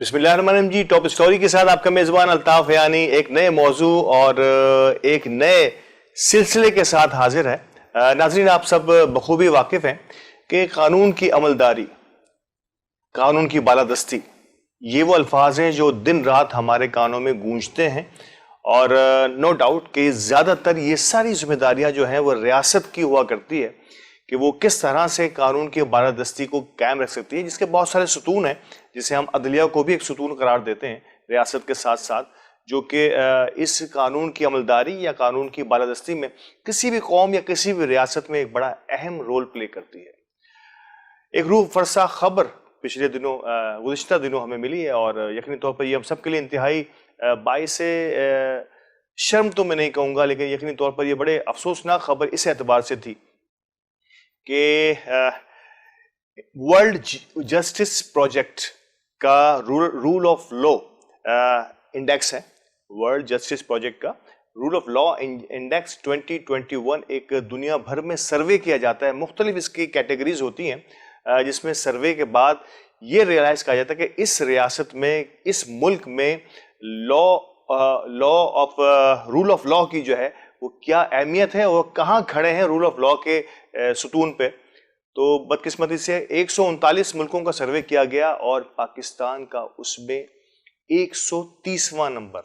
بسم اللہ الرحمن الرحیم جی، ٹاپ اسٹوری کے ساتھ آپ کا میزبان الطاف حیانی ایک نئے موضوع اور ایک نئے سلسلے کے ساتھ حاضر ہے۔ ناظرین، آپ سب بخوبی واقف ہیں کہ قانون کی عملداری، قانون کی بالادستی، یہ وہ الفاظ ہیں جو دن رات ہمارے کانوں میں گونجتے ہیں، اور نو ڈاؤٹ کہ زیادہ تر یہ ساری ذمہ داریاں جو ہیں وہ ریاست کی ہوا کرتی ہے کہ وہ کس طرح سے قانون کی بالادستی کو قائم رکھ سکتی ہے، جس کے بہت سارے ستون ہیں، جسے ہم عدلیہ کو بھی ایک ستون قرار دیتے ہیں ریاست کے ساتھ ساتھ، جو کہ اس قانون کی عملداری یا قانون کی بالادستی میں کسی بھی قوم یا کسی بھی ریاست میں ایک بڑا اہم رول پلے کرتی ہے۔ ایک روح فرسا خبر پچھلے دنوں گزشتہ دنوں ہمیں ملی ہے، اور یقینی طور پر یہ ہم سب کے لیے انتہائی باعث شرم تو میں نہیں کہوں گا، لیکن یقینی طور پر یہ بڑے افسوسناک خبر اس اعتبار سے تھی کہ ورلڈ جسٹس پروجیکٹ کا رول آف لا انڈیکس ہے، ورلڈ جسٹس پروجیکٹ کا رول آف لا انڈیکس 2021 ایک دنیا بھر میں سروے کیا جاتا ہے، مختلف اس کی کیٹیگریز ہوتی ہیں، جس میں سروے کے بعد یہ ریئلائز کیا جاتا ہے کہ اس ریاست میں، اس ملک میں رول آف لا کی جو ہے وہ کیا اہمیت ہے اور کہاں کھڑے ہیں رول آف لا کے ستون پہ۔ تو بدقسمتی سے 139 ملکوں کا سروے کیا گیا اور پاکستان کا اس میں 130واں نمبر۔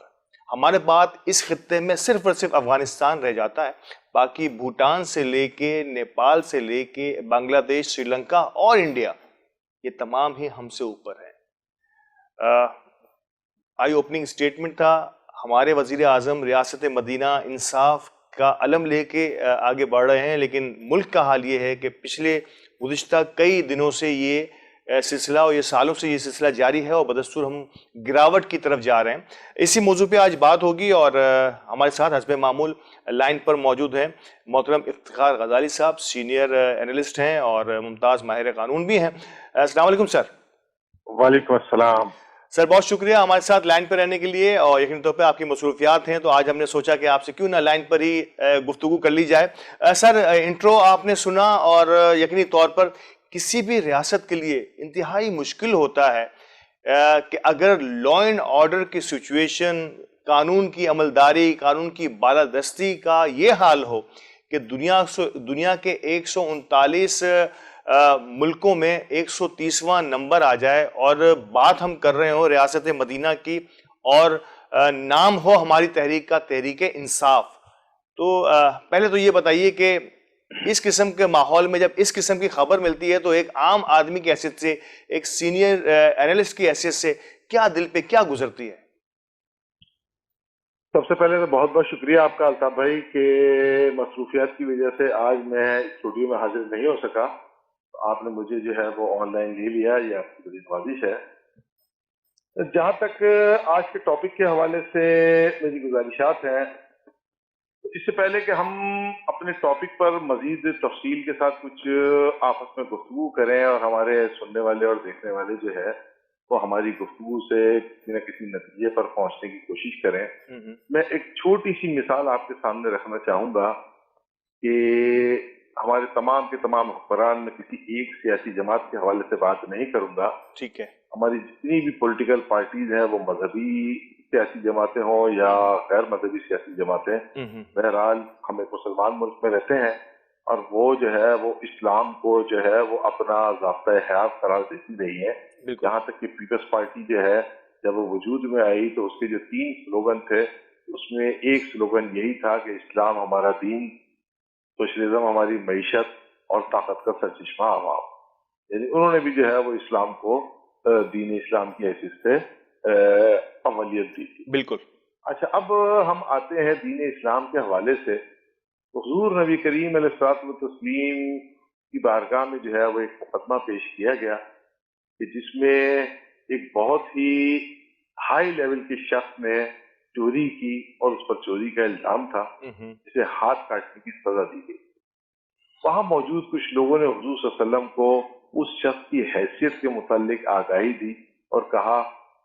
ہمارے بعد اس خطے میں صرف اور صرف افغانستان رہ جاتا ہے، باقی بھوٹان سے لے کے نیپال سے لے کے بنگلہ دیش، سری لنکا اور انڈیا، یہ تمام ہی ہم سے اوپر ہیں۔ آئی اوپننگ سٹیٹمنٹ تھا، ہمارے وزیر اعظم ریاست مدینہ انصاف کا علم لے کے آگے بڑھ رہے ہیں، لیکن ملک کا حال یہ ہے کہ پچھلے گزشتہ کئی دنوں سے یہ سلسلہ اور یہ سالوں سے یہ سلسلہ جاری ہے، اور بدستور ہم گراوٹ کی طرف جا رہے ہیں۔ اسی موضوع پہ آج بات ہوگی، اور ہمارے ساتھ حسب معمول لائن پر موجود ہیں محترم افتخار غزالی صاحب، سینئر اینالسٹ ہیں اور ممتاز ماہر قانون بھی ہیں۔ السلام علیکم سر۔ وعلیکم السلام سر، بہت شکریہ ہمارے ساتھ لائن پر رہنے کے لیے، اور یقینی طور پہ آپ کی مصروفیات ہیں تو آج ہم نے سوچا کہ آپ سے کیوں نہ لائن پر ہی گفتگو کر لی جائے۔ سر، انٹرو آپ نے سنا، اور یقینی طور پر کسی بھی ریاست کے لیے انتہائی مشکل ہوتا ہے کہ اگر لا اینڈ آرڈر کی سچویشن، قانون کی عملداری، قانون کی بالادستی کا یہ حال ہو کہ دنیا کے 139 ملکوں میں 130واں نمبر آ جائے، اور بات ہم کر رہے ہوں ریاست مدینہ کی، اور نام ہو ہماری تحریک کا تحریک انصاف۔ تو پہلے تو یہ بتائیے کہ اس قسم کے ماحول میں جب اس قسم کی خبر ملتی ہے تو ایک عام آدمی کی حیثیت سے، ایک سینئر اینالسٹ کی حیثیت سے کیا دل پہ کیا گزرتی ہے؟ سب سے پہلے تو بہت بہت شکریہ آپ کا الطاف بھائی کہ مصروفیات کی وجہ سے آج میں اسٹوڈیو میں حاضر نہیں ہو سکا، آپ نے مجھے جو ہے وہ آن لائن لے لیا، یہ آپ کی بڑی نوازش ہے۔ جہاں تک آج کے ٹاپک کے حوالے سے میری گزارشات ہیں، اس سے پہلے کہ ہم اپنے ٹاپک پر مزید تفصیل کے ساتھ کچھ آپس میں گفتگو کریں اور ہمارے سننے والے اور دیکھنے والے جو ہے وہ ہماری گفتگو سے کسی نہ کسی نتیجے پر پہنچنے کی کوشش کریں، میں ایک چھوٹی سی مثال آپ کے سامنے رکھنا چاہوں گا کہ ہمارے تمام کے تمام حکمران، میں کسی ایک سیاسی جماعت کے حوالے سے بات نہیں کروں گا۔ ٹھیک ہے۔ ہماری جتنی بھی پولیٹیکل پارٹیز ہیں، وہ مذہبی سیاسی جماعتیں ہوں یا غیر مذہبی سیاسی جماعتیں، بہرحال ہم ایک مسلمان ملک میں رہتے ہیں، اور وہ جو ہے وہ اسلام کو جو ہے وہ اپنا ضابطۂ حیات قرار دیتی رہی ہے۔ یہاں تک کہ پیپلز پارٹی جو ہے جب وہ وجود میں آئی تو اس کے جو 3 سلوگن تھے، اس میں ایک سلوگن یہی تھا کہ اسلام ہمارا دین، سوشلزم ہماری معیشت، اور طاقت کا سرچشمہ عوام۔ یعنی انہوں نے بھی جو ہے وہ اسلام کو دین اسلام کی حیثیت سے اولویت دی تھی۔ بالکل۔ اچھا، اب ہم آتے ہیں دین اسلام کے حوالے سے۔ حضور نبی کریم علیہ الصلوۃ والتسلیم کی بارگاہ میں جو ہے وہ ایک مقدمہ پیش کیا گیا کہ جس میں ایک بہت ہی ہائی لیول کے شخص نے چوری کی، اور اس پر چوری کا الزام تھا، جسے ہاتھ کاٹنے کی سزا دی گئی۔ وہاں موجود کچھ لوگوں نے حضور صلی اللہ علیہ وسلم کو اس شخص کی حیثیت کے متعلق آگاہی دی اور کہا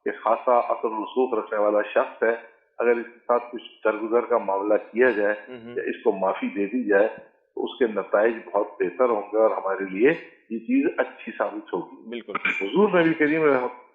کہ خاصا اثر و رسوخ رکھنے والا شخص ہے، اگر اس کے ساتھ کچھ درگزر کا معاملہ کیا جائے یا اس کو معافی دے دی جائے تو اس کے نتائج بہت بہتر ہوں گے اور ہمارے لیے یہ چیز اچھی ثابت ہوگی۔ بالکل۔ حضور نبی کریم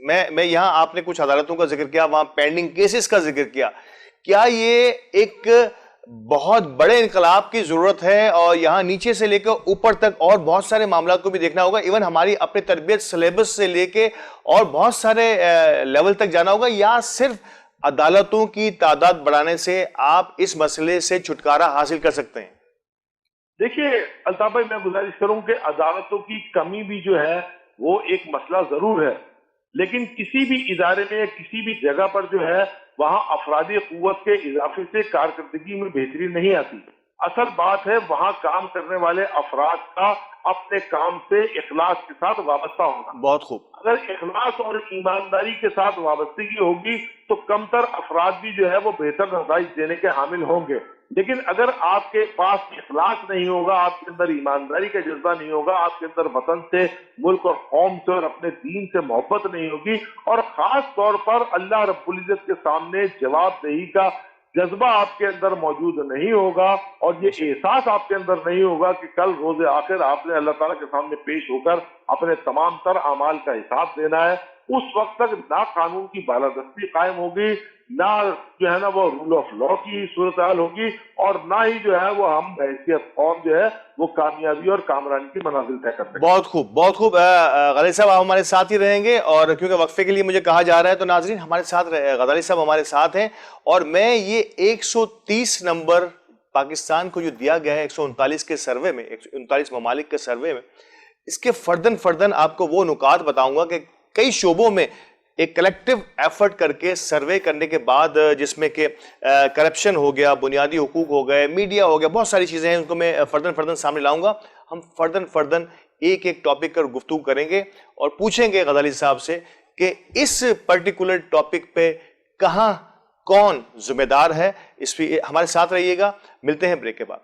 میں یہاں آپ نے کچھ عدالتوں کا ذکر کیا, وہاں پینڈنگ کیسز کا ذکر کیا, کیا یہ ایک بہت بڑے انقلاب کی ضرورت ہے اور یہاں نیچے سے لے کر اوپر تک اور بہت سارے معاملات کو بھی دیکھنا ہوگا, ایون ہماری اپنے تربیت سلیبس سے لے کے اور بہت سارے لیول تک جانا ہوگا, یا صرف عدالتوں کی تعداد بڑھانے سے آپ اس مسئلے سے چھٹکارا حاصل کر سکتے ہیں؟ دیکھیے الطاف بھائی, میں گزارش کروں کہ عدالتوں کی کمی بھی جو ہے وہ ایک مسئلہ ضرور ہے, لیکن کسی بھی ادارے میں کسی بھی جگہ پر جو ہے وہاں افرادی قوت کے اضافے سے کارکردگی میں بہتری نہیں آتی. اصل بات ہے وہاں کام کرنے والے افراد کا اپنے کام سے اخلاص کے ساتھ وابستہ ہونا. بہت خوب. اگر اخلاص اور ایمانداری کے ساتھ وابستگی ہوگی تو کم تر افراد بھی جو ہے وہ بہتر نتائج دینے کے حامل ہوں گے. لیکن اگر آپ کے پاس اخلاص نہیں ہوگا, آپ کے اندر ایمانداری کا جذبہ نہیں ہوگا, آپ کے اندر وطن سے, ملک اور قوم سے اور اپنے دین سے محبت نہیں ہوگی, اور خاص طور پر اللہ رب العزت کے سامنے جواب دہی کا جذبہ آپ کے اندر موجود نہیں ہوگا, اور یہ احساس آپ کے اندر نہیں ہوگا کہ کل روز آخر آپ نے اللہ تعالیٰ کے سامنے پیش ہو کر اپنے تمام تر اعمال کا حساب دینا ہے, اس وقت تک نہ قانون کی بالادستی قائم ہوگی, نہ جو ہے نا وہ رول آف لا کی صورتحال ہوگی, اور نہ ہی جو ہے وہ ہم حیثیت قوم جو ہے وہ کامیابی اور کامرانی کی منازل طے کرتے ہیں. بہت خوب, بہت خوب. غزالی صاحب آپ ہمارے ساتھ ہی رہیں گے, اور کیونکہ وقفے کے لیے مجھے کہا جا رہا ہے تو ناظرین ہمارے ساتھ غزالی صاحب ہمارے ساتھ ہیں, اور میں یہ 130 نمبر پاکستان کو جو دیا گیا ہے 139 کے سروے میں, 139 ممالک کے سروے میں, اس کے فردن آپ کو وہ نکات بتاؤں گا کہ کئی شعبوں میں ایک کلیکٹیو ایفرٹ کر کے سروے کرنے کے بعد, جس میں کہ کرپشن ہو گیا, بنیادی حقوق ہو گئے, میڈیا ہو گیا, بہت ساری چیزیں ہیں, ان کو میں فردن سامنے لاؤں گا. ہم فردن ایک گفتگو کریں گے اور پوچھیں گے غزالی صاحب سے کہ اس پرٹیکولر ٹاپک پہ کہاں کون ذمہ دار ہے. اس پہ ہمارے ساتھ رہیے گا, ملتے ہیں بریک کے بعد.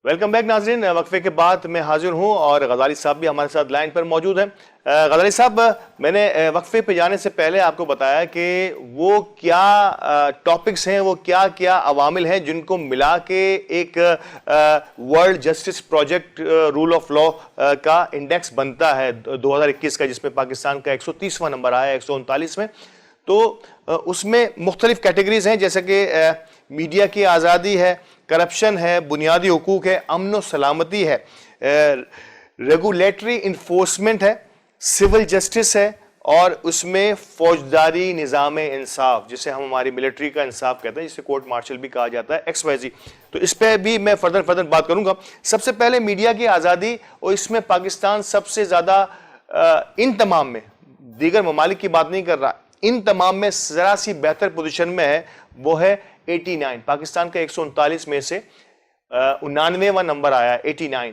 ویلکم بیک ناظرین, وقفے کے بعد میں حاضر ہوں اور غزالی صاحب بھی ہمارے ساتھ لائن پر موجود ہیں. غزالی صاحب, میں نے وقفے پہ جانے سے پہلے آپ کو بتایا کہ وہ کیا ٹاپکس ہیں, وہ کیا عوامل ہیں جن کو ملا کے ایک world justice project rule of law کا انڈیکس بنتا ہے 2021 کا, جس میں پاکستان کا 130واں نمبر آیا ہے 139 میں. تو اس میں مختلف کیٹیگریز ہیں, جیسے کہ میڈیا کی آزادی ہے, کرپشن ہے, بنیادی حقوق ہے, امن و سلامتی ہے, ریگولیٹری انفورسمنٹ ہے, سول جسٹس ہے, اور اس میں فوجداری نظام انصاف, جسے ہم ہماری ملٹری کا انصاف کہتے ہیں, جسے کورٹ مارشل بھی کہا جاتا ہے, XYZ. تو اس پہ بھی میں فردن بات کروں گا. سب سے پہلے میڈیا کی آزادی, اور اس میں پاکستان سب سے زیادہ ان تمام میں, دیگر ممالک کی بات نہیں کر رہا, ان تمام میں ذرا سی بہتر پوزیشن میں ہے, وہ ہے 89. پاکستان کا 139 میں سے 99واں نمبر آیا ہے 89.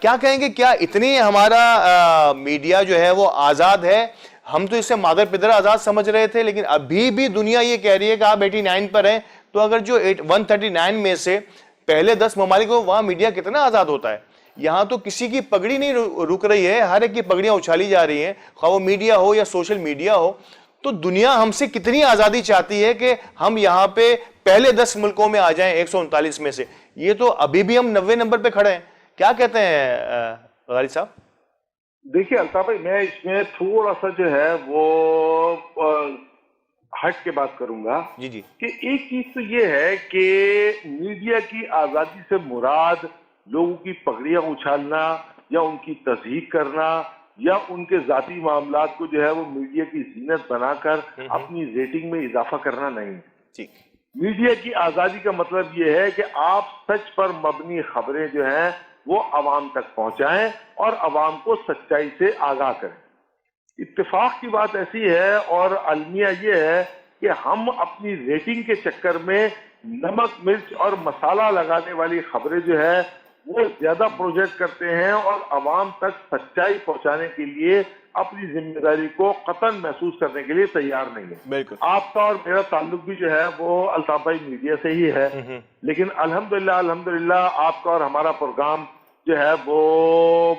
کیا کہیں گے, کیا اتنی ہمارا میڈیا جو ہے وہ آزاد ہے؟ ہم تو اسے مادر پدر آزاد سمجھ رہے تھے, لیکن ابھی بھی دنیا یہ کہہ رہی ہے کہ آپ 89 پر ہیں. تو اگر جو 139 میں سے پہلے 10 ممالک ہو, وہاں میڈیا کتنا آزاد ہوتا ہے؟ یہاں تو کسی کی پگڑی نہیں رک رہی ہے, ہر ایک کی پگڑیاں اچھالی جا رہی ہیں, خواہ وہ میڈیا ہو یا سوشل میڈیا ہو. تو دنیا ہم سے کتنی آزادی چاہتی ہے کہ ہم یہاں پہ پہلے 10 ملکوں میں آ جائیں 139 میں سے. یہ تو ابھی بھی ہم 90 نمبر پہ کھڑے ہیں. کیا کہتے ہیں غزالی صاحب؟ دیکھیے الطاف بھائی, میں اس میں تھوڑا سا جو ہے وہ ہٹ کے بات کروں گا. جی کہ ایک چیز تو یہ ہے کہ میڈیا کی آزادی سے مراد لوگوں کی پگڑیاں اچھالنا یا ان کی تصحیح کرنا یا ان کے ذاتی معاملات کو جو ہے وہ میڈیا کی زینت بنا کر اپنی ریٹنگ میں اضافہ کرنا نہیں. میڈیا کی آزادی کا مطلب یہ ہے کہ آپ سچ پر مبنی خبریں جو ہیں وہ عوام تک پہنچائیں اور عوام کو سچائی سے آگاہ کریں. اتفاق کی بات ایسی ہے اور المیہ یہ ہے کہ ہم اپنی ریٹنگ کے چکر میں نمک مرچ اور مسالہ لگانے والی خبریں جو ہے وہ زیادہ پروجیکٹ کرتے ہیں اور عوام تک سچائی پہنچانے کے لیے اپنی ذمہ داری کو قطعاً محسوس کرنے کے لیے تیار نہیں ہے. بالکل. آپ کا اور میرا تعلق بھی جو ہے وہ الطاف بھائی میڈیا سے ہی ہے, لیکن الحمدللہ آپ کا اور ہمارا پروگرام جو ہے وہ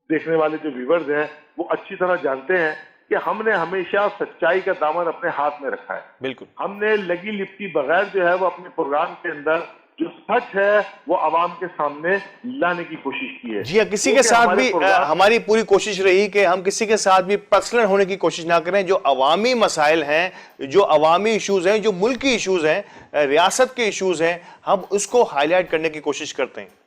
دیکھنے والے جو ویورز ہیں وہ اچھی طرح جانتے ہیں کہ ہم نے ہمیشہ سچائی کا دامن اپنے ہاتھ میں رکھا ہے. بالکل. ہم نے لگی لپٹی بغیر جو ہے وہ اپنے پروگرام کے اندر جو سچ ہے وہ عوام کے سامنے لانے کی کوشش کی ہے. جی ہاں, کسی کے ساتھ بھی ہماری پوری کوشش رہی کہ ہم کسی کے ساتھ بھی پرسنل ہونے کی کوشش نہ کریں. جو عوامی مسائل ہیں, جو عوامی ایشوز ہیں, جو ملکی ایشوز ہیں, ریاست کے ایشوز ہیں, ہم اس کو ہائی لائٹ کرنے کی کوشش کرتے ہیں.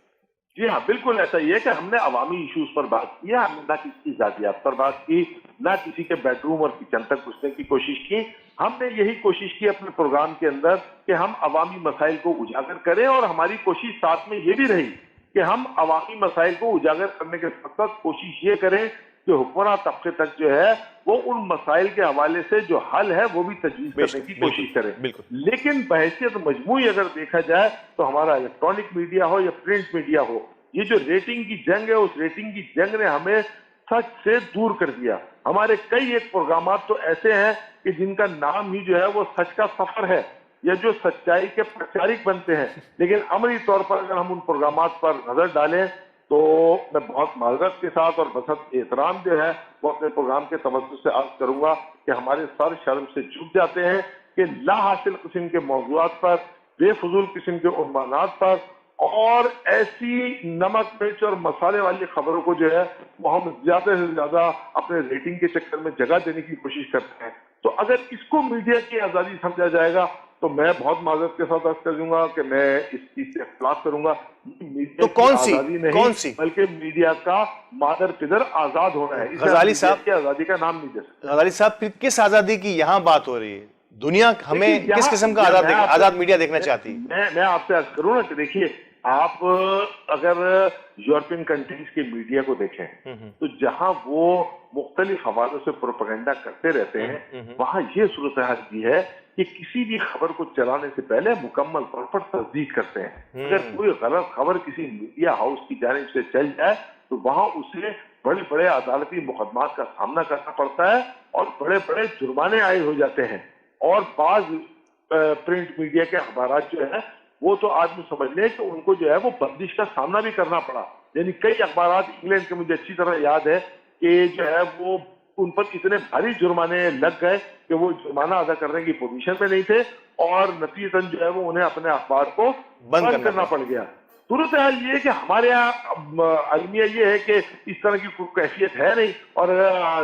جی ہاں, بالکل ایسا ہی ہے کہ ہم نے عوامی ایشوز پر بات کی, ہم نے نہ کسی کی ذاتیات پر بات کی, نہ کسی کے بیڈ روم اور کچن تک گھسنے کی کوشش کی. ہم نے یہی کوشش کی اپنے پروگرام کے اندر کہ ہم عوامی مسائل کو اجاگر کریں, اور ہماری کوشش ساتھ میں یہ بھی رہی کہ ہم عوامی مسائل کو اجاگر کرنے کے ساتھ کوشش یہ کریں کہ حکمراں طبقے تک جو ہے وہ ان مسائل کے حوالے سے جو حل ہے وہ بھی تجویز کرنے کی کوشش کریں. لیکن بحیثیت مجموعی اگر دیکھا جائے تو ہمارا الیکٹرانک میڈیا ہو یا پرنٹ میڈیا ہو, یہ جو ریٹنگ کی جنگ ہے, اس ریٹنگ کی جنگ نے ہمیں سچ سے دور کر دیا. ہمارے کئی ایک پروگرامات تو ایسے ہیں کہ جن کا نام ہی جو ہے وہ سچ کا سفر ہے, یا جو سچائی کے پرچارک بنتے ہیں, لیکن عملی طور پر اگر ہم ان پروگرامات پر نظر ڈالیں تو میں بہت معذرت کے ساتھ اور بسط احترام جو ہے وہ اپنے پروگرام کے توسط سے عرض کروں گا کہ ہمارے سر شرم سے جھک جاتے ہیں کہ لا حاصل قسم کے موضوعات پر, بے فضول قسم کے عنوانات پر اور ایسی نمک مرچ اور مسالے والی خبروں کو جو ہے وہ ہم زیادہ سے زیادہ اپنے ریٹنگ کے چکر میں جگہ دینے کی کوشش کرتے ہیں. تو اگر اس کو میڈیا کی آزادی سمجھا جائے گا تو میں بہت معذرت کے ساتھ عرض کر دوں گا کہ میں اس چیز سے اختلاف کروں گا. تو کون سی بلکہ میڈیا کا مادر پدر آزاد ہونا ہے. غزالی صاحب کی آزادی کا نام نہیں دے سکتے. غزالی صاحب, پھر کس آزادی کی یہاں بات ہو رہی ہے؟ دنیا ہمیں کس قسم کا آزاد میڈیا دیکھنا چاہتی ہے؟ میں آپ سے عرض کروں نا کہ دیکھیے, آپ اگر یورپین کنٹریز کے میڈیا کو دیکھیں تو جہاں وہ مختلف حوالوں سے پروپیگنڈا کرتے رہتے ہیں, وہاں یہ صورتحال کی ہے کہ کسی بھی خبر کو چلانے سے پہلے مکمل طور پر تصدیق کرتے ہیں. اگر کوئی غلط خبر کسی میڈیا ہاؤس کی جانب سے چل جائے تو وہاں اسے بڑے بڑے عدالتی مقدمات کا سامنا کرنا پڑتا ہے اور بڑے بڑے جرمانے عائد ہو جاتے ہیں. اور بعض پرنٹ میڈیا کے اخبارات جو ہے وہ تو آدمی سمجھ لے کہ ان کو جو ہے وہ بندش کا سامنا بھی کرنا پڑا. یعنی کئی اخبارات انگلینڈ کے مجھے اچھی طرح یاد ہے کہ جو ہے وہ ان پر اتنے بھاری جرمانے لگ گئے کہ وہ جرمانہ ادا کرنے کی پوزیشن میں نہیں تھے, اور نتیجتاً جو ہے وہ انہیں اپنے اخبار کو بند کرنا پڑ گیا. صورتحال یہ ہے کہ ہمارے یہاں المیہ یہ ہے کہ اس طرح کی کوئی کیفیت ہے نہیں, اور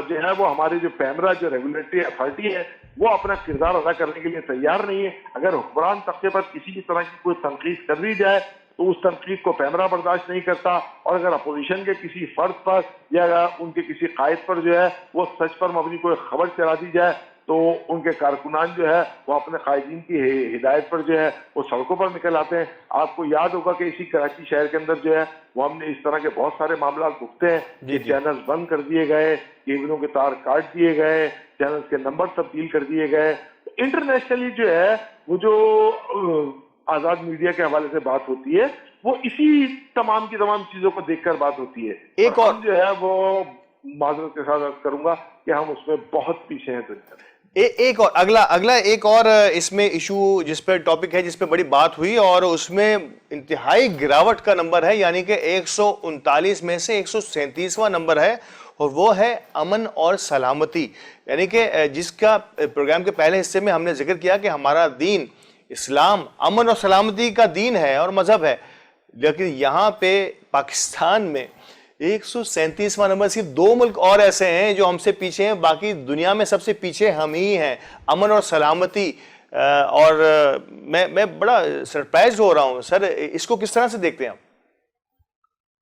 جو ہے وہ ہمارے جو پیمرا جو ریگولیٹری اتھارٹی ہے وہ اپنا کردار ادا کرنے کے لیے تیار نہیں ہے. اگر حکمران طبقے پر کسی بھی طرح کی کوئی تنقید کر دی جائے تو اس تنقید کو پیمرا برداشت نہیں کرتا, اور اگر اپوزیشن کے کسی فرد پر یا ان کے کسی قائد پر جو ہے وہ سچ پر مبنی کوئی خبر چلا دی جائے تو ان کے کارکنان جو ہے وہ اپنے قائدین کی ہدایت پر جو ہے وہ سڑکوں پر نکل آتے ہیں. آپ کو یاد ہوگا کہ اسی کراچی شہر کے اندر جو ہے وہ ہم نے اس طرح کے بہت سارے معاملات بھگتے ہیں کہ چینل بند کر دیے گئے, کیبلوں کے تار کاٹ دیے گئے, چینل کے نمبر تبدیل کر دیے گئے. انٹرنیشنلی جو ہے وہ جو آزاد میڈیا کے حوالے سے بات ہوتی ہے وہ اسی تمام کی تمام چیزوں کو دیکھ کر بات ہوتی ہے. ایک اور جو ہے وہ معذرت کے ساتھ عرض کروں گا کہ ہم اس میں بہت پیچھے ہیں دنیا میں. ایک اور اگلا ایک اور اس میں ایشو جس پہ ٹاپک ہے, جس پہ بڑی بات ہوئی اور اس میں انتہائی گراوٹ کا نمبر ہے, یعنی کہ 139 میں سے 137واں نمبر ہے, اور وہ ہے امن اور سلامتی. یعنی کہ جس کا پروگرام کے پہلے حصے میں ہم نے ذکر کیا کہ ہمارا دین اسلام امن اور سلامتی کا دین ہے اور مذہب ہے, لیکن یہاں پہ پاکستان میں 137واں نمبر, صرف 2 ملک اور ایسے ہیں جو ہم سے پیچھے ہیں, باقی دنیا میں سب سے پیچھے ہم ہی ہیں امن اور سلامتی. اور میں بڑا سرپرائز ہو رہا ہوں سر, اس کو کس طرح سے دیکھتے ہیں آپ؟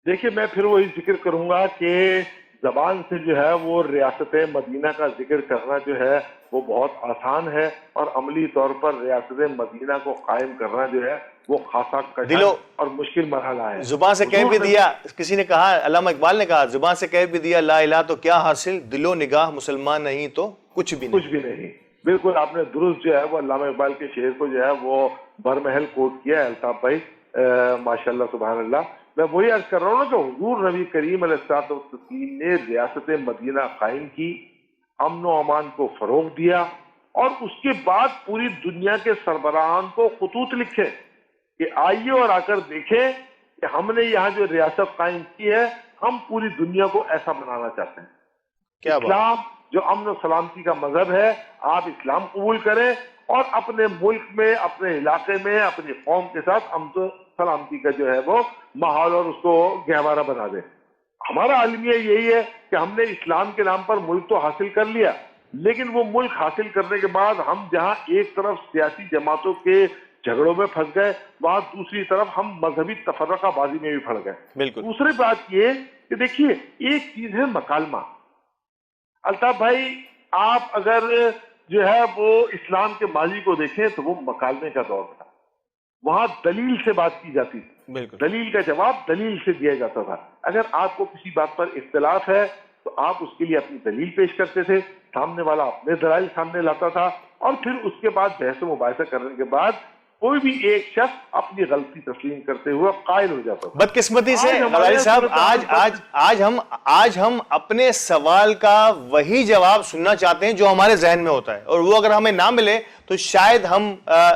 دیکھیے میں پھر وہی ذکر کروں گا کہ زبان سے جو ہے وہ ریاست مدینہ کا ذکر کرنا جو ہے وہ بہت آسان ہے, اور عملی طور پر ریاست مدینہ کو قائم کرنا جو ہے وہ خاصا کٹھن اور مشکل مرحلہ ہے. زبان سے کہہ بھی دیا, کسی نے کہا, علامہ اقبال نے کہا, زبان سے کہہ بھی دیا لا الہ تو کیا حاصل, دل و نگاہ مسلمان نہیں تو کچھ بھی نہیں. بالکل آپ نے درست جو ہے وہ علامہ اقبال کے شعر کو جو ہے وہ برمحل کوٹ کیا ہے الطاف بھائی, ماشاءاللہ سبحان اللہ. میں وہی عرض کر رہا ہوں نا کہ حضور نبی کریم علیہ الصلوۃ والتسلیم نے ریاست مدینہ قائم کی، امن و امان کو فروغ دیا، اور اس کے بعد پوری دنیا کے سربراہان کو خطوط لکھے کہ آئیے اور آ کر دیکھیں کہ ہم نے یہاں جو ریاست قائم کی ہے ہم پوری دنیا کو ایسا بنانا چاہتے ہیں۔ کیا بات، اسلام جو امن و سلامتی کا مذہب ہے، آپ اسلام قبول کریں اور اپنے ملک میں، اپنے علاقے میں، اپنی قوم کے ساتھ امن و سلامتی کا جو ہے وہ ماحول اور اس کو گہوارہ بنا دیں۔ ہمارا المیہ یہی ہے کہ ہم نے اسلام کے نام پر ملک تو حاصل کر لیا، لیکن وہ ملک حاصل کرنے کے بعد ہم جہاں ایک طرف سیاسی جماعتوں کے جھگڑوں میں پھنس گئے، وہاں دوسری طرف ہم مذہبی تفرقہ بازی میں بھی پھڑ گئے۔ بالکل دوسری بات یہ کہ دیکھیے، ایک چیز ہے مکالمہ۔ الطاف بھائی، آپ اگر جو ہے وہ اسلام کے ماضی کو دیکھیں تو وہ مکالمے کا دور تھا، وہاں دلیل سے بات کی جاتی تھی، بالکل دلیل کا جواب دلیل سے دیا جاتا تھا۔ اگر آپ کو کسی بات پر اختلاف ہے تو آپ اس کے لیے اپنی دلیل پیش کرتے تھے، سامنے والا اپنے دلائل سامنے لاتا تھا، اور پھر اس کے بعد بحث و مباحثہ کرنے کے بعد کوئی بھی ایک شخص اپنی غلطی تسلیم کرتے ہوئے قائل ہو جاتا تھا۔ بدقسمتی سے آج ہمارے غزالی صاحب صورتحال آج ہم اپنے سوال کا وہی جواب سننا چاہتے ہیں جو ہمارے ذہن میں ہوتا ہے، اور وہ اگر ہمیں نہ ملے تو شاید ہم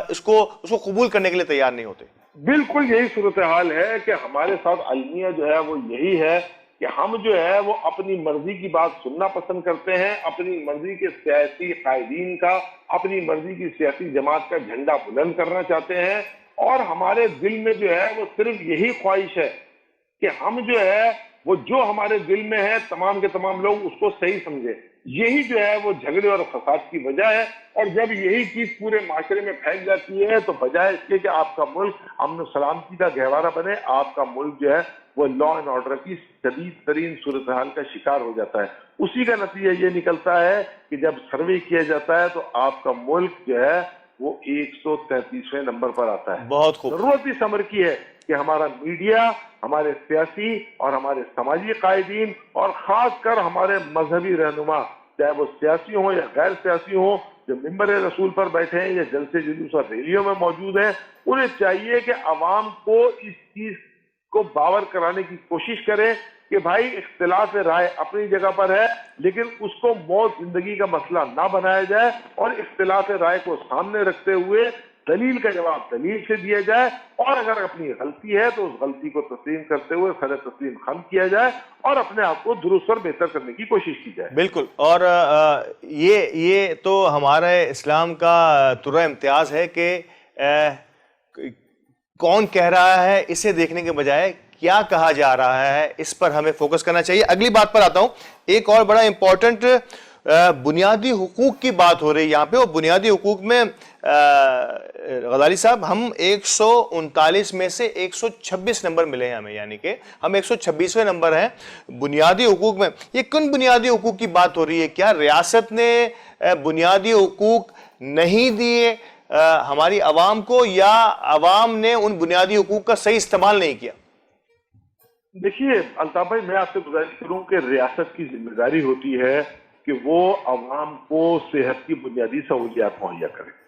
اس کو قبول کرنے کے لیے تیار نہیں ہوتے۔ بالکل یہی صورتحال ہے کہ ہمارے ساتھ المیہ جو ہے وہ یہی ہے کہ ہم جو ہے وہ اپنی مرضی کی بات سننا پسند کرتے ہیں، اپنی مرضی کے سیاسی قائدین کا، اپنی مرضی کی سیاسی جماعت کا جھنڈا بلند کرنا چاہتے ہیں، اور ہمارے دل میں جو ہے وہ صرف یہی خواہش ہے کہ ہم جو ہے وہ جو ہمارے دل میں ہے تمام کے تمام لوگ اس کو صحیح سمجھے۔ یہی جو ہے وہ جھگڑے اور فساد کی وجہ ہے، اور جب یہی چیز پورے معاشرے میں پھیل جاتی ہے تو بجائے اس کے کہ آپ کا ملک امن و سلامتی کا گہوارہ بنے، آپ کا ملک جو ہے وہ لا اینڈ آرڈر کی شدید ترین صورتحال کا شکار ہو جاتا ہے۔ اسی کا نتیجہ یہ نکلتا ہے کہ جب سروے کیا جاتا ہے تو آپ کا ملک جو ہے وہ 133ویں نمبر پر آتا ہے۔ بہت خوب، ضرورت اس امر کی ہے کہ ہمارا میڈیا، ہمارے سیاسی اور ہمارے سماجی قائدین، اور خاص کر ہمارے مذہبی رہنما، چاہے وہ سیاسی ہوں یا غیر سیاسی ہوں، جو ممبر رسول پر بیٹھے ہیں یا جلسے جلوس اور ریلیوں میں موجود ہیں، انہیں چاہیے کہ عوام کو اس چیز کو باور کرانے کی کوشش کریں کہ بھائی اختلاف رائے اپنی جگہ پر ہے، لیکن اس کو موت زندگی کا مسئلہ نہ بنایا جائے، اور اختلاف رائے کو سامنے رکھتے ہوئے دلیل کا جواب دلیل سے دیا جائے، اور اگر اپنی غلطی ہے تو اس غلطی کو تسلیم کرتے ہوئے سر تسلیم خم کیا جائے، اور اپنے آپ کو درست اور بہتر کرنے کی کوشش کی جائے۔ بالکل، اور یہ تو ہمارے اسلام کا ترہ امتیاز ہے کہ کون کہہ رہا ہے اسے دیکھنے کے بجائے کیا کہا جا رہا ہے اس پر ہمیں فوکس کرنا چاہیے۔ اگلی بات پر آتا ہوں، ایک اور بڑا امپورٹنٹ بنیادی حقوق کی بات ہو رہی ہے یہاں پہ، اور بنیادی حقوق میں غزالی صاحب ہم 139 میں سے 126 نمبر ملے ہیں ہمیں، یعنی کہ ہم 126ویں نمبر ہیں بنیادی حقوق میں۔ یہ کن بنیادی حقوق کی بات ہو رہی ہے؟ کیا ریاست نے بنیادی حقوق نہیں دیے ہماری عوام کو، یا عوام نے ان بنیادی حقوق کا صحیح استعمال نہیں کیا؟ دیکھیے الطاف بھائی، میں آپ سے گزارش کروں کہ ریاست کی ذمہ داری ہوتی ہے کہ وہ عوام کو صحت کی بنیادی سہولیات مہیا کرے۔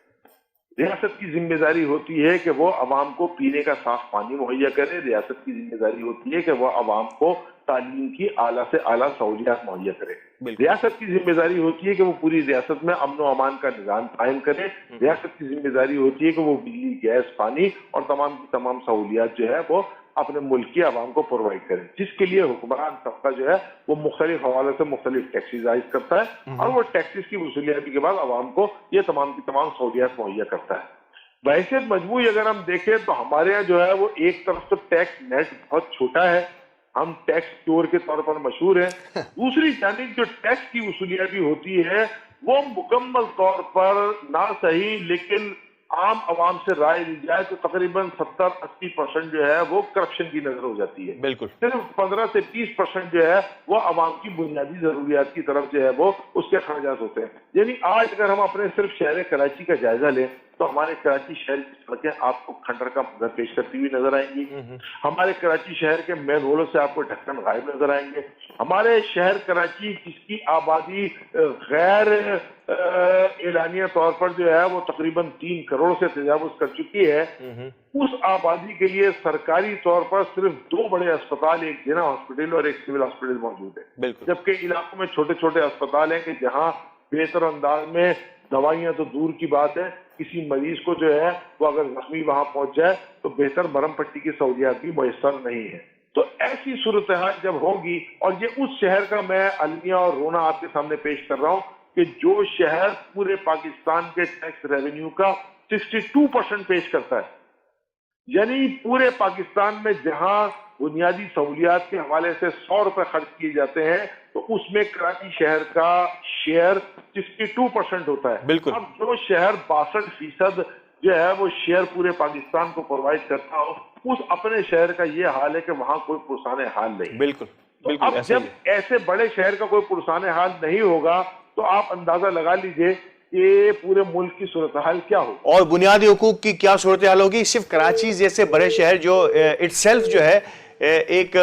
ریاست کی ذمہ داری ہوتی ہے کہ وہ عوام کو پینے کا صاف پانی مہیا کرے۔ ریاست کی ذمہ داری ہوتی ہے کہ وہ عوام کو تعلیم کی اعلیٰ سے اعلیٰ سہولیات مہیا کرے۔ ریاست کی ذمہ داری ہوتی ہے کہ وہ پوری ریاست میں امن و امان کا نظام قائم کرے۔ ریاست کی ذمہ داری ہوتی ہے کہ وہ بجلی، گیس، پانی اور تمام کی تمام سہولیات جو ہے وہ اپنے ملک کی عوام کو پرووائڈ کرے، جس کے لیے حکمران طبقہ جو ہے وہ مختلف حوالے سے مختلف ٹیکسز عائد کرتا ہے، اور وہ ٹیکسز کی وصولیابی کے بعد عوام کو یہ تمام کی تمام سہولیات مہیا کرتا ہے۔ بحیثیت مجموعی اگر ہم دیکھیں تو ہمارے یہاں جو ہے وہ ایک طرف تو ٹیکس نیٹ بہت چھوٹا ہے، ہم ٹیکس چور کے طور پر مشہور ہیں، دوسری جانب جو ٹیکس کی وصولیابی ہوتی ہے وہ مکمل طور پر نہ صحیح، لیکن عام عوام سے رائے لی جائے تو تقریباً 70-80% جو ہے وہ کرپشن کی نظر ہو جاتی ہے۔ بالکل، صرف 15 سے 20% جو ہے وہ عوام کی بنیادی ضروریات کی طرف جو ہے وہ اس کے خرچات ہوتے ہیں۔ یعنی آج اگر ہم اپنے صرف شہر کراچی کا جائزہ لیں تو ہمارے کراچی شہر کی سڑکیں آپ کو کھنڈر کا منظر پیش کرتی ہوئی نظر آئیں گی. ہمارے کراچی شہر کے مین روڈوں سے آپ کو ڈھکن غائب نظر آئیں گے. ہمارے شہر کراچی جس کی آبادی غیر اعلانیہ طور پر جو ہے وہ تقریباً 3 کروڑ سے تجاوز کر چکی ہے, اس آبادی کے لیے سرکاری طور پر صرف 2 بڑے اسپتال, ایک جنا ہاسپٹل اور ایک سول ہاسپٹل موجود ہے, جبکہ علاقوں میں چھوٹے چھوٹے اسپتال ہیں کہ جہاں بہتر انداز میں دوائیاں تو دور کی بات ہے, کسی مریض کو جو ہے وہ اگر زخمی وہاں پہنچ جائے تو بہتر مرہم پٹی کی سہولیات بھی میسر نہیں ہے. تو ایسی صورتحال جب ہوگی, اور یہ اس شہر کا میں المیہ اور رونا آپ کے سامنے پیش کر رہا ہوں کہ جو شہر پورے پاکستان کے ٹیکس ریونیو کا 62% پیش کرتا ہے, یعنی پورے پاکستان میں جہاں بنیادی سہولیات کے حوالے سے 100 روپے خرچ کیے جاتے ہیں تو اس میں کراچی شہر کا شیئر 62% ہوتا ہے. بالکل. اب جو شہر 62% جو ہے وہ شیئر پورے پاکستان کو پرووائڈ کرتا ہو, اس اپنے شہر کا یہ حال ہے کہ وہاں کوئی پرسان حال نہیں. بالکل بالکل. اب جب ایسے بڑے شہر کا کوئی پرسان حال نہیں ہوگا تو آپ اندازہ لگا لیجئے کہ پورے ملک کی صورتحال کیا ہو, اور بنیادی حقوق کی کیا صورتحال ہوگی. صرف کراچی جیسے بڑے شہر جو اٹ سیلف جو ہے ایک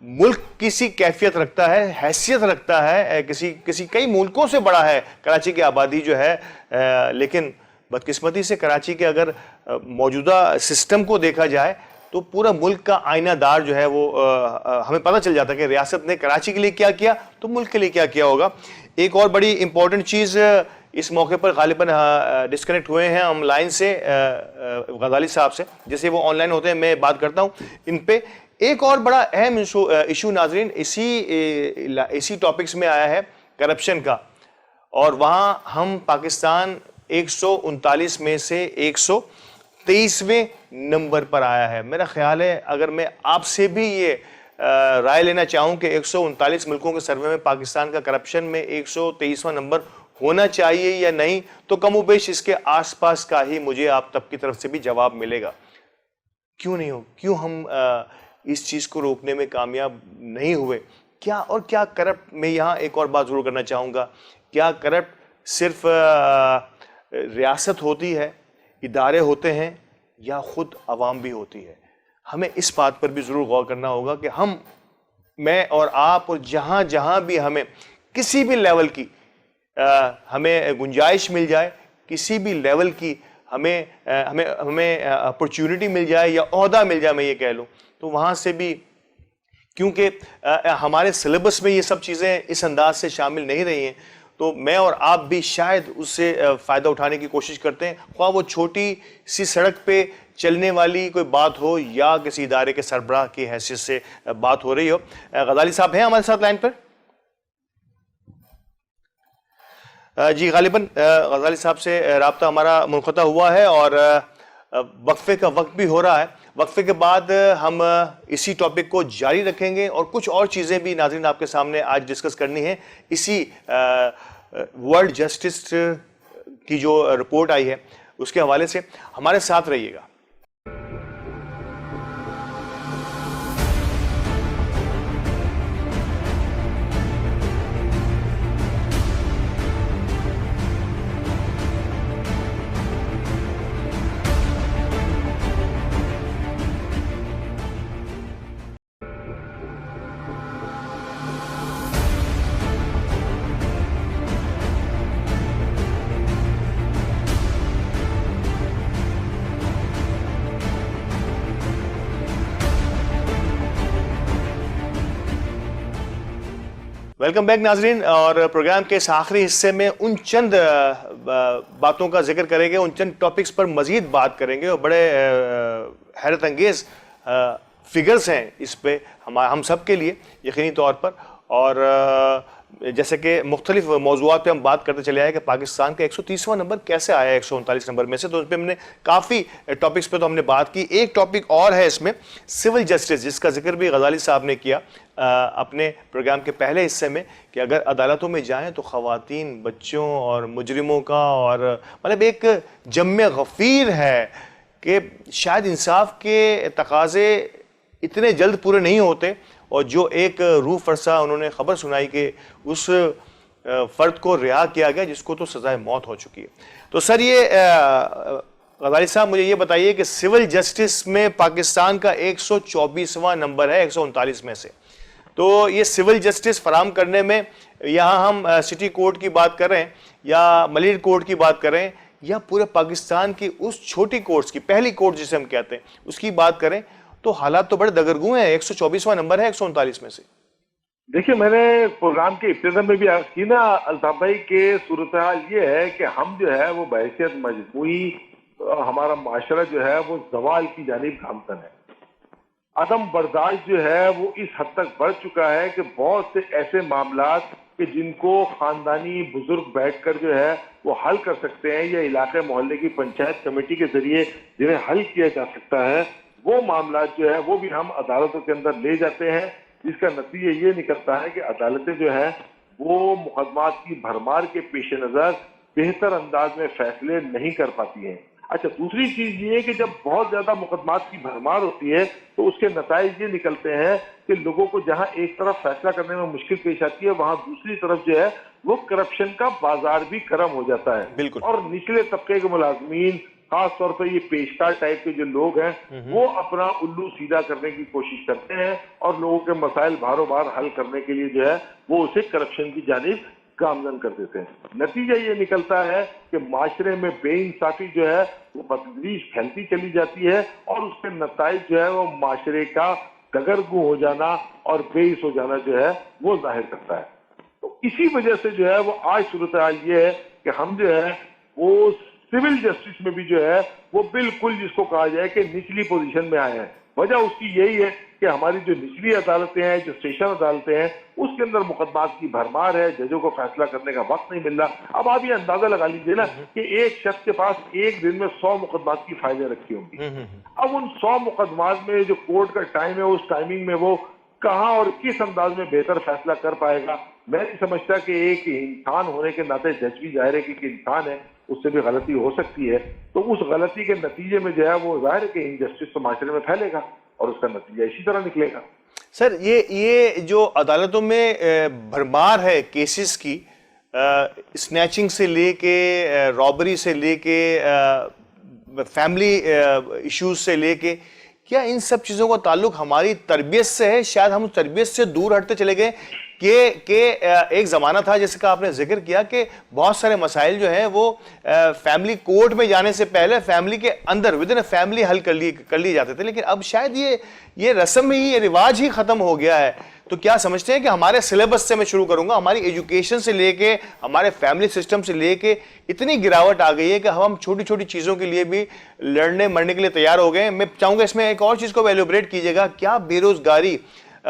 ملک کسی کیفیت رکھتا ہے, حیثیت رکھتا ہے, کسی کئی ملکوں سے بڑا ہے کراچی کی آبادی جو ہے, لیکن بدقسمتی سے کراچی کے اگر موجودہ سسٹم کو دیکھا جائے تو پورا ملک کا آئینہ دار جو ہے وہ ہمیں پتہ چل جاتا ہے کہ ریاست نے کراچی کے لیے کیا کیا تو ملک کے لیے کیا کیا ہوگا. ایک اور بڑی امپورٹنٹ چیز اس موقع پر غالباً ڈسکنیکٹ ہوئے ہیں ہم لائن سے, غزالی صاحب سے, جیسے وہ آن لائن ہوتے ہیں میں بات کرتا ہوں ان پہ. ایک اور بڑا اہم ایشو ناظرین اسی ٹاپکس میں آیا ہے کرپشن کا, اور وہاں ہم پاکستان 139 میں سے 123ویں نمبر پر آیا ہے. میرا خیال ہے اگر میں آپ سے بھی یہ رائے لینا چاہوں کہ 139 ملکوں کے سروے میں پاکستان کا کرپشن میں 123واں نمبر ہونا چاہیے یا نہیں, تو کم و بیش اس کے آس پاس کا ہی مجھے آپ تب کی طرف سے بھی جواب ملے گا. کیوں نہیں ہو, کیوں ہم اس چیز کو روکنے میں کامیاب نہیں ہوئے؟ کیا کرپٹ, میں یہاں ایک اور بات ضرور کرنا چاہوں گا, کیا کرپٹ صرف ریاست ہوتی ہے, ادارے ہوتے ہیں, یا خود عوام بھی ہوتی ہے؟ ہمیں اس بات پر بھی ضرور غور کرنا ہوگا کہ میں اور آپ اور جہاں بھی ہمیں کسی بھی لیول کی ہمیں گنجائش مل جائے, کسی بھی لیول کی ہمیں اپرچونٹی مل جائے یا عہدہ مل جائے, میں یہ کہہ لوں, تو وہاں سے بھی, کیونکہ ہمارے سلیبس میں یہ سب چیزیں اس انداز سے شامل نہیں رہی ہیں, تو میں اور آپ بھی شاید اس سے فائدہ اٹھانے کی کوشش کرتے ہیں, خواہ وہ چھوٹی سی سڑک پہ چلنے والی کوئی بات ہو یا کسی ادارے کے سربراہ کی حیثیت سے بات ہو رہی ہو. غزالی صاحب ہیں ہمارے ساتھ لائن پر؟ جی, غالباً غزالی صاحب سے رابطہ ہمارا منقطع ہوا ہے اور وقفے کا وقت بھی ہو رہا ہے. وقفے کے بعد ہم اسی ٹاپک کو جاری رکھیں گے اور کچھ اور چیزیں بھی ناظرین آپ کے سامنے آج ڈسکس کرنی ہے اسی ورلڈ جسٹس کی جو رپورٹ آئی ہے اس کے حوالے سے. ہمارے ساتھ رہیے گا. ویلکم بیک ناظرین, اور پروگرام کے اس آخری حصے میں ان چند باتوں کا ذکر کریں گے, ان چند ٹاپکس پر مزید بات کریں گے, اور بڑے حیرت انگیز فگرز ہیں اس پہ ہم سب کے لیے یقینی طور پر. اور جیسے کہ مختلف موضوعات پہ ہم بات کرتے چلے آئے کہ پاکستان کا 130واں نمبر کیسے آیا 139 نمبر میں سے, تو اس پہ ہم نے کافی ٹاپکس پہ تو ہم نے بات کی. ایک ٹاپک اور ہے اس میں, سول جسٹس, جس کا ذکر بھی غزالی صاحب نے کیا اپنے پروگرام کے پہلے حصے میں, کہ اگر عدالتوں میں جائیں تو خواتین, بچوں اور مجرموں کا, اور مطلب ایک جم غفیر ہے کہ شاید انصاف کے تقاضے اتنے جلد پورے نہیں ہوتے, اور جو ایک روح فرسا انہوں نے خبر سنائی کہ اس فرد کو رہا کیا گیا جس کو تو سزائے موت ہو چکی ہے. تو تو سر یہ غزالی صاحب مجھے یہ بتائیے کہ سول جسٹس میں پاکستان کا 124واں نمبر ہے 139 میں سے، تو یہ سول جسٹس فراہم کرنے میں یہاں ہم سٹی کورٹ کی بات کر رہے ہیں یا ملیٹ کورٹ کی بات کر رہے ہیں یا پورے پاکستان کی اس چھوٹی کورٹس کی پہلی کورٹ جسے ہم کہتے ہیں اس کی بات کریں، تو حالات تو بڑے دگرگوں ہیں. 124واں نمبر ہے 139 میں سے. دیکھیے میں نے پروگرام کے ابتدا میں بھی عرض کی نا الطاف بھائی کہ صورتحال یہ ہے کہ ہم جو ہے وہ بحیثیت مجموعی ہمارا معاشرہ جو ہے وہ زوال کی جانب گامزن ہے. عدم برداشت جو ہے وہ اس حد تک بڑھ چکا ہے کہ بہت سے ایسے معاملات کہ جن کو خاندانی بزرگ بیٹھ کر جو ہے وہ حل کر سکتے ہیں یا علاقے محلے کی پنچایت کمیٹی کے ذریعے جنہیں حل کیا جا سکتا ہے، وہ معاملات جو ہے وہ بھی ہم عدالتوں کے اندر لے جاتے ہیں، جس کا نتیجہ یہ نکلتا ہے کہ عدالتیں جو ہیں وہ مقدمات کی بھرمار کے پیش نظر بہتر انداز میں فیصلے نہیں کر پاتی ہیں. اچھا، دوسری چیز یہ ہے کہ جب بہت زیادہ مقدمات کی بھرمار ہوتی ہے تو اس کے نتائج یہ نکلتے ہیں کہ لوگوں کو جہاں ایک طرف فیصلہ کرنے میں مشکل پیش آتی ہے وہاں دوسری طرف جو ہے وہ کرپشن کا بازار بھی گرم ہو جاتا ہے. بالکل. اور نچلے طبقے کے ملازمین، خاص طور پہ یہ پیشکار ٹائپ کے جو لوگ ہیں، وہ اپنا الو سیدھا کرنے کی کوشش کرتے ہیں اور لوگوں کے مسائل بار بار حل کرنے کے لیے جو ہے وہ اسے کرپشن کی جانب گامزن کر دیتے ہیں. نتیجہ یہ نکلتا ہے کہ معاشرے میں بے انصافی جو ہے وہ بتدریج پھیلتی چلی جاتی ہے اور اس کے نتائج جو ہے وہ معاشرے کا دگرگوں ہو جانا اور بےحس ہو جانا جو ہے وہ ظاہر کرتا ہے. تو اسی وجہ سے جو ہے وہ آج صورتحال یہ ہے کہ ہم جو ہے وہ سول جسٹس میں بھی جو ہے وہ بالکل جس کو کہا جائے کہ نچلی پوزیشن میں آئے ہیں. وجہ اس کی یہی ہے کہ ہماری جو نچلی عدالتیں ہیں، جو اسٹیشن عدالتیں ہیں، اس کے اندر مقدمات کی بھرمار ہے، ججوں کو فیصلہ کرنے کا وقت نہیں مل رہا. اب آپ یہ اندازہ لگا لیجیے نا کہ ایک شخص کے پاس ایک دن میں 100 مقدمات کی فائلیں رکھی ہوں گی. اب ان 100 مقدمات میں جو کورٹ کا ٹائم ہے اس ٹائمنگ میں وہ کہاں اور کس انداز میں بہتر فیصلہ کر پائے گا. میں نہیں سمجھتا کہ ایک انسان ہونے کے ناطے جج بھی ظاہر ہے کہ ایک انسان ہے، اس سے بھی غلطی ہو سکتی ہے. تو اس غلطی کے نتیجے میں جو ہے وہ ظاہر ہے کہ انجسٹس تو معاشرے میں پھیلے گا اور اس کا نتیجہ اسی طرح نکلے گا. سر یہ جو عدالتوں میں بھرمار ہے کیسز کی، اسنیچنگ سے لے کے رابری سے لے کے فیملی ایشوز سے لے کے، کیا ان سب چیزوں کا تعلق ہماری تربیت سے ہے؟ شاید ہم تربیت سے دور ہٹتے چلے گئے کہ ایک زمانہ تھا جیسے کہ آپ نے ذکر کیا کہ بہت سارے مسائل جو ہیں وہ فیملی کورٹ میں جانے سے پہلے فیملی کے اندر ودن فیملی حل کر لیے جاتے تھے، لیکن اب شاید یہ رسم ہی، یہ رواج ہی ختم ہو گیا ہے. تو کیا سمجھتے ہیں کہ ہمارے سلیبس سے میں شروع کروں گا، ہماری ایجوکیشن سے لے کے ہمارے فیملی سسٹم سے لے کے اتنی گراوٹ آ گئی ہے کہ ہم چھوٹی چھوٹی چیزوں کے لیے بھی لڑنے مرنے کے لیے تیار ہو گئے ہیں؟ میں چاہوں گا اس میں ایک اور چیز کو ایلوبریٹ کیجیے گا. کیا بے روزگاری،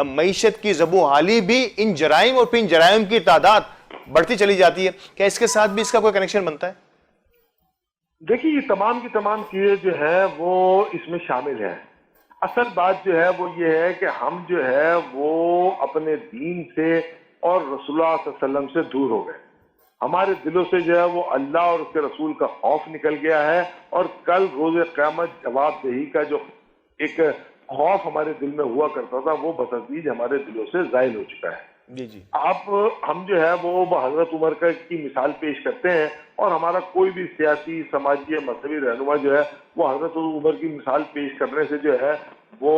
معیشت کی زبوں حالی بھی ان جرائم اور پھر ان جرائم کی تعداد بڑھتی چلی جاتی ہے؟ کیا اس کے ساتھ بھی اس کا کوئی کنیکشن بنتا ہے؟ دیکھیے یہ تمام کی تمام چیزیں جو ہے وہ اس میں شامل ہیں. اصل بات جو ہے وہ یہ ہے کہ ہم جو ہے وہ اپنے دین سے اور رسول اللہ صلی اللہ علیہ وسلم سے دور ہو گئے. ہمارے دلوں سے جو ہے وہ اللہ اور اس کے رسول کا خوف نکل گیا ہے اور کل روز قیامت جواب دہی کا جو ایک خوف ہمارے دل میں ہوا کرتا تھا وہ بتدریج ہمارے دلوں سے زائل ہو چکا ہے. جی جی. اب ہم جو ہے وہ حضرت عمر کی مثال پیش کرتے ہیں اور ہمارا کوئی بھی سیاسی، سماجی یا مذہبی رہنما جو ہے وہ حضرت عمر کی مثال پیش کرنے سے جو ہے وہ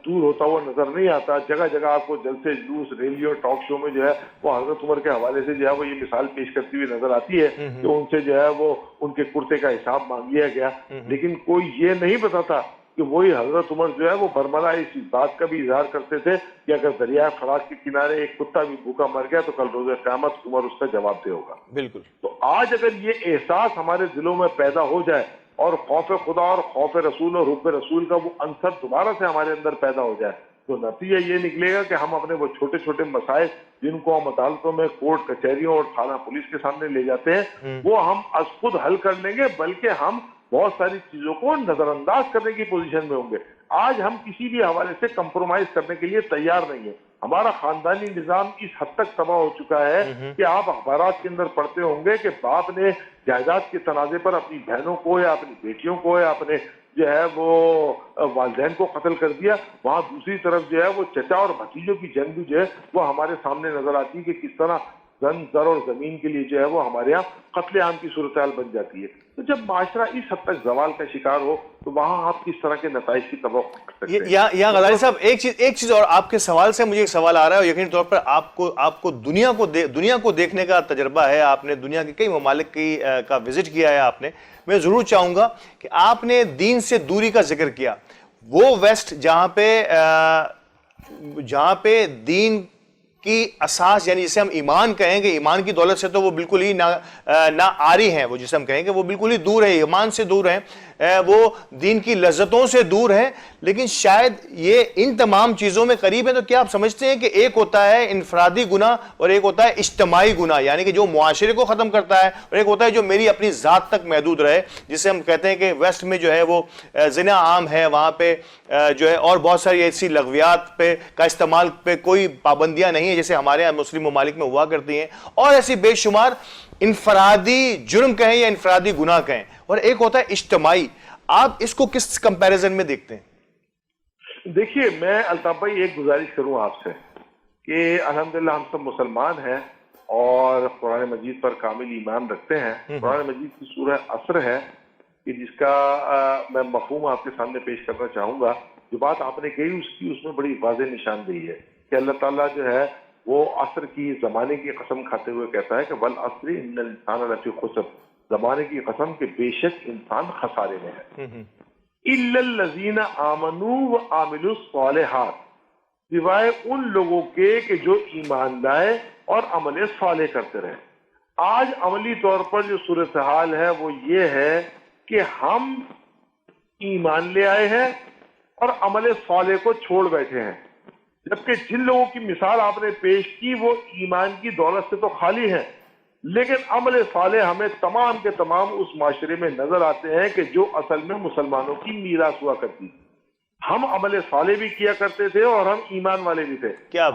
دور ہوتا ہوا نظر نہیں آتا. جگہ جگہ آپ کو جلسے، جلوس، ریلیوں، ٹاک شو میں جو ہے وہ حضرت عمر کے حوالے سے جو ہے وہ یہ مثال پیش کرتی ہوئی نظر آتی ہے کہ ان سے جو ہے وہ ان کے کرتے کا حساب مانگ لیا گیا. لیکن کوئی یہ نہیں بتاتا کہ وہی حضرت عمر جو ہے وہ برملا اس بات کا بھی اظہار کرتے تھے کہ اگر دریائے فرات کے کنارے ایک کتا بھی بھوکا مر گیا تو کل روز قیامت عمر اس کا جواب دے ہوگا. بالکل. تو آج اگر یہ احساس ہمارے دلوں میں پیدا ہو جائے اور خوف خدا اور خوف رسول اور حب رسول کا وہ عنصر دوبارہ سے ہمارے اندر پیدا ہو جائے تو نتیجہ یہ نکلے گا کہ ہم اپنے وہ چھوٹے چھوٹے مسائل جن کو ہم عدالتوں میں، کورٹ کچہریوں اور تھانہ پولیس کے سامنے لے جاتے ہیں وہ ہم از خود حل کر لیں گے، بلکہ ہم بہت ساری چیزوں کو نظر انداز کرنے کی پوزیشن میں ہوں گے. آج ہم کسی بھی حوالے سے کمپرومائز کرنے کے لیے تیار نہیں ہیں. ہمارا خاندانی نظام اس حد تک تباہ ہو چکا ہے کہ آپ اخبارات کے اندر پڑھتے ہوں گے کہ باپ نے جائیداد کے تنازع پر اپنی بہنوں کو یا اپنی بیٹیوں کو یا اپنے جو ہے وہ والدین کو قتل کر دیا. وہاں دوسری طرف جو ہے وہ چچا اور بھتیجوں کی جنگ بھی جو ہے وہ ہمارے سامنے نظر آتی ہے کہ کس طرح زن زر اور زمین کے لیے جو ہے وہ ہمارے یہاں قتل عام کی صورتحال بن جاتی ہے. تو جب معاشرہ اس حد تک زوال کا شکار ہو تو وہاں آپ کس طرح کے نتائج کی توقع کر سکتے ہیں؟ یہاں غزالی صاحب ایک چیز اور آپ کے سوال سے مجھے ایک سوال آ رہا ہے، اور یقینی طور پر آپ کو دنیا کو دیکھنے کا تجربہ ہے، آپ نے دنیا کے کئی ممالک کا وزٹ کیا ہے آپ نے. میں ضرور چاہوں گا کہ آپ نے دین سے دوری کا ذکر کیا. وہ ویسٹ جہاں پہ دین کی اساس، یعنی جسے ہم ایمان کہیں گے، ایمان کی دولت سے تو وہ بالکل ہی نہ آری ہیں، وہ جسے ہم کہیں گے وہ بالکل ہی دور ہے، ایمان سے دور ہیں، وہ دین کی لذتوں سے دور ہیں، لیکن شاید یہ ان تمام چیزوں میں قریب ہیں. تو کیا آپ سمجھتے ہیں کہ ایک ہوتا ہے انفرادی گناہ اور ایک ہوتا ہے اجتماعی گناہ، یعنی کہ جو معاشرے کو ختم کرتا ہے، اور ایک ہوتا ہے جو میری اپنی ذات تک محدود رہے، جسے ہم کہتے ہیں کہ ویسٹ میں جو ہے وہ زنا عام ہے، وہاں پہ جو ہے اور بہت ساری ایسی لغویات پہ کا استعمال پہ کوئی پابندیاں نہیں ہیں جیسے ہمارے یہاں مسلم ممالک میں ہوا کرتی ہیں، اور ایسی بے شمار انفرادی جرم کہیں یا انفرادی گناہ کہیں، اور ایک ہوتا ہے اجتماعی. آپ اس کو کس کمپیریزن میں دیکھتے ہیں؟ دیکھیے، میں الطاف بھائی ایک گزارش کروں آپ سے کہ الحمدللہ ہم سب مسلمان ہیں اور قرآن مجید پر کامل ایمان رکھتے ہیں. قرآن مجید کی سورہ عصر ہے کہ جس کا میں مفہوم آپ کے سامنے پیش کرنا چاہوں گا. جو بات آپ نے کہی اس میں بڑی واضح نشاندہی ہے کہ اللہ تعالیٰ جو ہے وہ عصر کی، زمانے کی قسم کھاتے ہوئے کہتا ہے کہ والعصر ان الانسان لفی خسر، زمانے کی قسم کہ بے شک انسان خسارے میں ہے. الا الذین آمنوا وعملوا الصالحات، سوائے ان لوگوں کے کہ جو ایمان لائے اور عمل صالح کرتے رہے. آج عملی طور پر جو صورتحال ہے وہ یہ ہے کہ ہم ایمان لے آئے ہیں اور عمل صالح کو چھوڑ بیٹھے ہیں، جبکہ جن لوگوں کی مثال آپ نے پیش کی وہ ایمان کی دولت سے تو خالی ہیں، لیکن عمل صالح ہمیں تمام کے تمام اس معاشرے میں نظر آتے ہیں کہ جو اصل میں مسلمانوں کی میراث ہوا کرتی. ہم عمل صالح بھی کیا کرتے تھے اور ہم ایمان والے بھی تھے.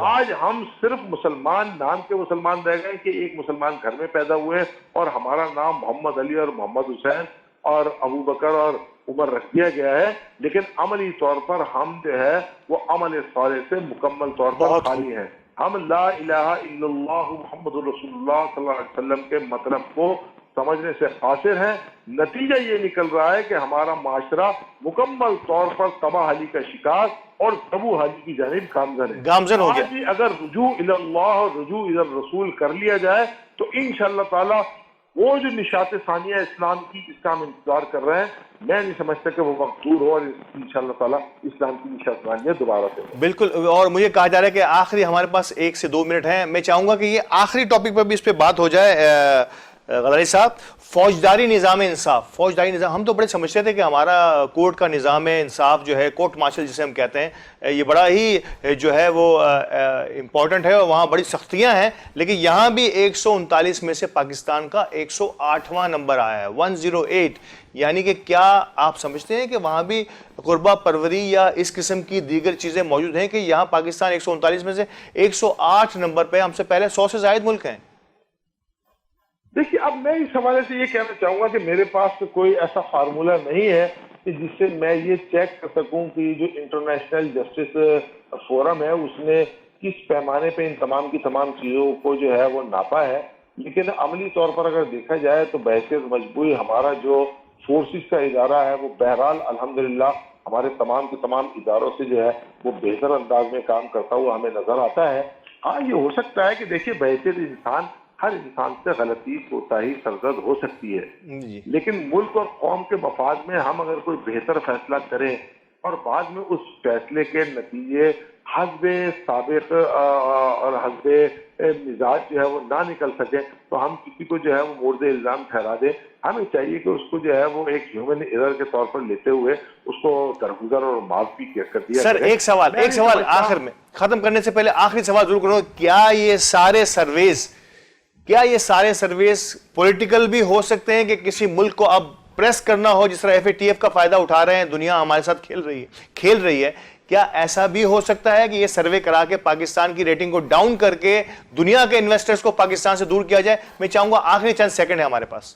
آج ہم صرف مسلمان، نام کے مسلمان رہ گئے کہ ایک مسلمان گھر میں پیدا ہوئے اور ہمارا نام محمد علی اور محمد حسین اور ابو بکر اور عمر رکھ دیا گیا ہے، لیکن عملی طور پر ہم جو ہے وہ عمل صالح سے مکمل طور پر خالی ہیں. ہم لا الہ الا اللہ محمد رسول اللہ صلی اللہ علیہ وسلم کے مطلب کو سمجھنے سے قاصر ہیں. نتیجہ یہ نکل رہا ہے کہ ہمارا معاشرہ مکمل طور پر تباہ حالی کا شکار اور تبو حالی کی جانب گامزن ہو گیا. اگر رجوع الی اللہ اور رجوع الی الرسول کر لیا جائے تو انشاءاللہ تعالی وہ جو نشاط ثانیہ اسلام کی جس کا ہم انتظار کر رہے ہیں، میں نہیں سمجھتا کہ وہ وقت دور ہو اور انشاءاللہ تعالی اسلام کی نشاط ثانیہ دوبارہ سے. بالکل. اور مجھے کہا جا رہا ہے کہ آخری ہمارے پاس 1 سے 2 منٹ ہیں. میں چاہوں گا کہ یہ آخری ٹاپک پر بھی اس پہ بات ہو جائے. غزالی صاحب، فوجداری نظام انصاف، فوجداری نظام، ہم تو بڑے سمجھتے تھے کہ ہمارا کورٹ کا نظام انصاف جو ہے، کورٹ مارشل جسے ہم کہتے ہیں، یہ بڑا ہی جو ہے وہ امپورٹنٹ ہے اور وہاں بڑی سختیاں ہیں، لیکن یہاں بھی 139 میں سے پاکستان کا 108واں نمبر آیا ہے، 108. یعنی کہ کیا آپ سمجھتے ہیں کہ وہاں بھی قربہ پروری یا اس قسم کی دیگر چیزیں موجود ہیں کہ یہاں پاکستان 139 میں سے 108 نمبر پہ، ہم سے پہلے 100 سے زائد ملک ہیں؟ دیکھیے، اب میں اس حوالے سے یہ کہنا چاہوں گا کہ میرے پاس کوئی ایسا فارمولہ نہیں ہے کہ جس سے میں یہ چیک کر سکوں کہ جو انٹرنیشنل جسٹس فورم ہے اس نے کس پیمانے پہ ان تمام کی تمام چیزوں کو جو ہے وہ ناپا ہے. لیکن عملی طور پر اگر دیکھا جائے تو بحیثیت مجموعی ہمارا جو فورسز کا ادارہ ہے وہ بہرحال الحمدللہ ہمارے تمام کے تمام اداروں سے جو ہے وہ بہتر انداز میں کام کرتا ہوا ہمیں نظر آتا ہے. ہاں، یہ ہو سکتا ہے کہ دیکھیے بحیثیت انسان، ہر انسان سے غلطی کوتاہی سرزد ہو سکتی ہے، لیکن ملک اور قوم کے مفاد میں ہم اگر کوئی بہتر فیصلہ کریں اور بعد میں اس فیصلے کے نتیجے حسب سابق اور حسب مزاج جو ہے وہ نہ نکل سکے تو ہم کسی کو جو ہے وہ مورد الزام ٹھہرا دیں. ہمیں چاہیے کہ اس کو جو ہے وہ ایک ہیومن ایرر کے طور پر لیتے ہوئے اس کو درگزر اور معاف بھی کر دیا. سر ایک سوال آخر میں ختم کرنے سے پہلے آخری سوال ضرور کروں. کیا یہ سارے سرویز پولیٹیکل بھی ہو سکتے ہیں کہ کسی ملک کو اب پریس کرنا ہو، جس طرح FATF کا فائدہ اٹھا رہے ہیں، دنیا ہمارے ساتھ کھیل رہی ہے، کیا ایسا بھی ہو سکتا ہے کہ یہ سروے کرا کے پاکستان کی ریٹنگ کو ڈاؤن کر کے دنیا کے انویسٹرز کو پاکستان سے دور کیا جائے؟ میں چاہوں گا آخری چند سیکنڈ ہے ہمارے پاس.